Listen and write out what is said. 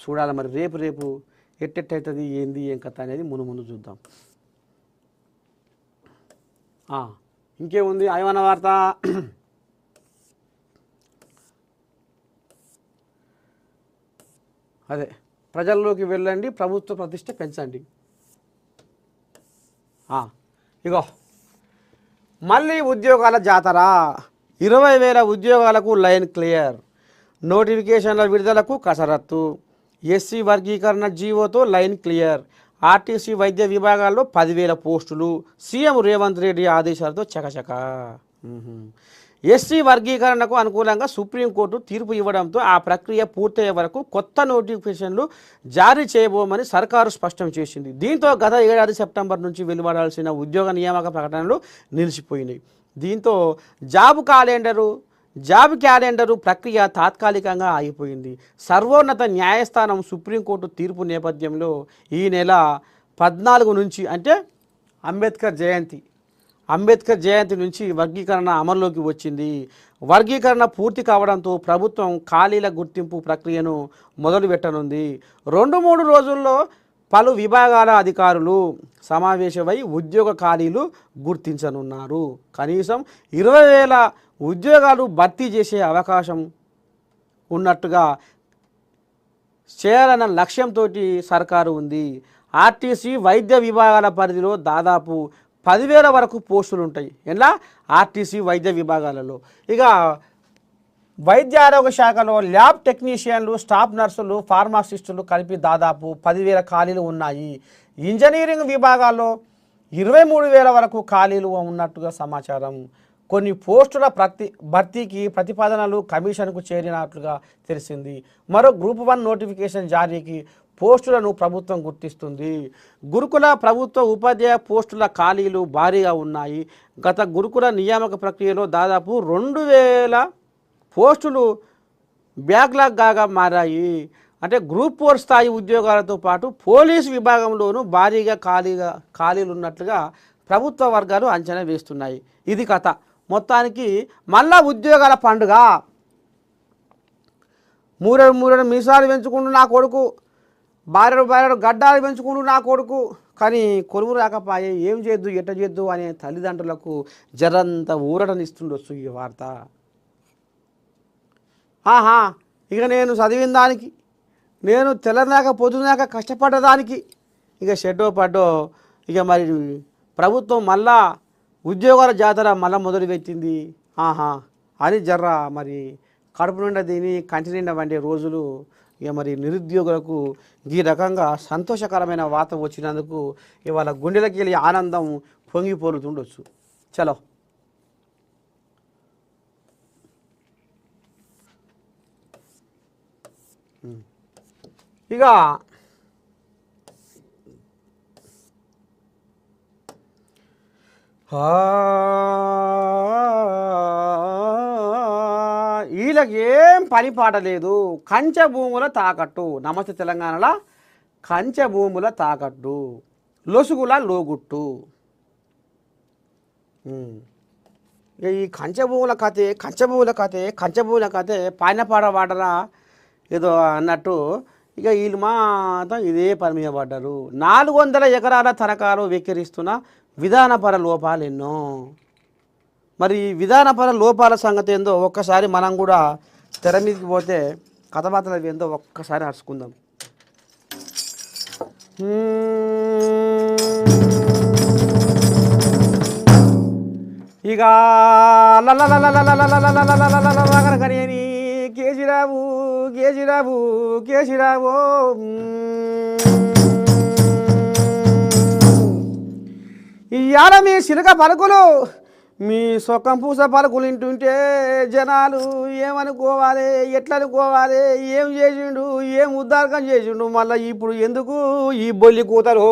చూడాలి మరి రేపు ఎట్టెట్టవుతుంది ఏంది ఏం కథ అనేది ముందు చూద్దాం. ఇంకేముంది అయమన వార్త. అదే ప్రజల్లోకి వెళ్ళండి, ప్రభుత్వ ప్రతిష్ట పెంచండి. ఇగో మళ్ళీ ఉద్యోగాల జాతర. 20,000 ఉద్యోగాలకు లైన్ క్లియర్. నోటిఫికేషన్ల విడుదలకు కసరత్తు. ఎస్సీ వర్గీకరణ జీవోతో లైన్ క్లియర్. ఆర్టీసీ వైద్య విభాగాల్లో 10,000 పోస్టులు. సీఎం రేవంత్ రెడ్డి ఆదేశాలతో చకచక. ఎస్సీ వర్గీకరణకు అనుకూలంగా సుప్రీంకోర్టు తీర్పు ఇవ్వడంతో ఆ ప్రక్రియ పూర్తయ్యే వరకు కొత్త నోటిఫికేషన్లు జారీ చేయబోమని సర్కారు స్పష్టం చేసింది. దీంతో గత ఏడాది సెప్టెంబర్ నుంచి వెలువడాల్సిన ఉద్యోగ నియామక ప్రకటనలు నిలిచిపోయినాయి. దీంతో జాబ్ క్యాలెండరు ప్రక్రియ తాత్కాలికంగా ఆగిపోయింది. సర్వోన్నత న్యాయస్థానం సుప్రీంకోర్టు తీర్పు నేపథ్యంలో ఈ నెల 14 నుంచి అంటే అంబేద్కర్ జయంతి నుంచి వర్గీకరణ అమల్లోకి వచ్చింది. వర్గీకరణ పూర్తి కావడంతో ప్రభుత్వం ఖాళీల గుర్తింపు ప్రక్రియను మొదలుపెట్టనుంది. 2-3 రోజుల్లో పలు విభాగాల అధికారులు సమావేశమై ఉద్యోగ ఖాళీలు గుర్తించనున్నారు. కనీసం 20,000 ఉద్యోగాలు భర్తీ చేసే అవకాశం ఉన్నట్టుగా చేయాలన్న లక్ష్యంతో సర్కారు ఉంది. ఆర్టీసీ వైద్య విభాగాల పరిధిలో దాదాపు 10,000 వరకు పోస్టులు ఉంటాయి. ఎలా ఆర్టీసీ వైద్య విభాగాలలో. ఇక వైద్య ఆరోగ్య శాఖలో ల్యాబ్ టెక్నీషియన్లు, స్టాఫ్ నర్సులు, ఫార్మాసిస్టులు కలిపి దాదాపు 10,000 ఖాళీలు ఉన్నాయి. ఇంజనీరింగ్ విభాగాల్లో 23,000 వరకు ఖాళీలు ఉన్నట్టుగా సమాచారం. కొన్ని పోస్టుల భర్తీకి ప్రతిపాదనలు కమిషన్కు చేరినట్లుగా తెలిసింది. మరో గ్రూప్ 1 నోటిఫికేషన్ జారీకి పోస్టులను ప్రభుత్వం గుర్తిస్తుంది. గురుకుల ప్రభుత్వ ఉపాధ్యాయ పోస్టుల ఖాళీలు భారీగా ఉన్నాయి. గత గురుకుల నియామక ప్రక్రియలో దాదాపు 2,000 పోస్టులు బ్యాక్లాగ్గా మారాయి. అంటే గ్రూప్ 4 స్థాయి ఉద్యోగాలతో పాటు పోలీసు విభాగంలోనూ భారీగా ఖాళీలు ఉన్నట్లుగా ప్రభుత్వ వర్గాలు అంచనా వేస్తున్నాయి. ఇది కథ. మొత్తానికి మళ్ళా ఉద్యోగాల పండుగ. మూరెడు మీసాలు పెంచుకుంటూ నా కొడుకు, భార్యడు గడ్డాలు పెంచుకుంటూ నా కొడుకు, కానీ కొలువు రాకపోయే ఏం చేద్దు ఎట్ట చేద్దు అనే తల్లిదండ్రులకు జరంత ఊరటనిస్తుండొచ్చు ఈ వార్త. ఇక నేను చదివిన దానికి, నేను తెల్లనాక పొద్దునాక కష్టపడ్డదానికి ఇక షెడ్డో పడ్డో ఇక మరి ప్రభుత్వం మళ్ళా ఉద్యోగాల జాతర మళ్ళీ మొదలుపెట్టింది అని జర్రా మరి కడుపు నిండా దీని కంటి నిండా వండే రోజులు ఇక మరి నిరుద్యోగులకు ఈ రకంగా సంతోషకరమైన వార్త వచ్చినందుకు ఇవాళ గుండెలకి వెళ్ళి ఆనందం పొంగిపోతుండొచ్చు. చలో ఇక వీళ్ళకి ఏం పని పాట లేదు. కంచె భూముల తాకట్టు. నమస్తే తెలంగాణలో కంచె భూముల తాకట్టు, లొసుగుల లోగుట్టు. ఈ కంచె భూముల కథే పైన పాడ వాడరా ఏదో అన్నట్టు ఇక వీళ్ళు మాత్రం ఇదే పని మీద పడ్డారు. 400 ఎకరాల తనఖాలు వెక్కిరిస్తున్న విధానపర లోపాలు ఎన్నో. మరి విధానపర లోపాల సంగతి ఏందో ఒక్కసారి మనం కూడా తెర మీదకి పోతే కథబాతలు ఏందో ఒక్కసారి అరుచుకుందాం. ఇక కనియని కేసీరావు ఇవాళ మీ చిలక పలుకులు, మీ సొక్కం పూస పలుకులు వింటుంటే జనాలు ఏమనుకోవాలి, ఎట్లనుకోవాలి, ఏం చేసిండు, ఏం ఉద్దారకం చేసిండు, మళ్ళీ ఇప్పుడు ఎందుకు ఈ బొల్లి కూతలు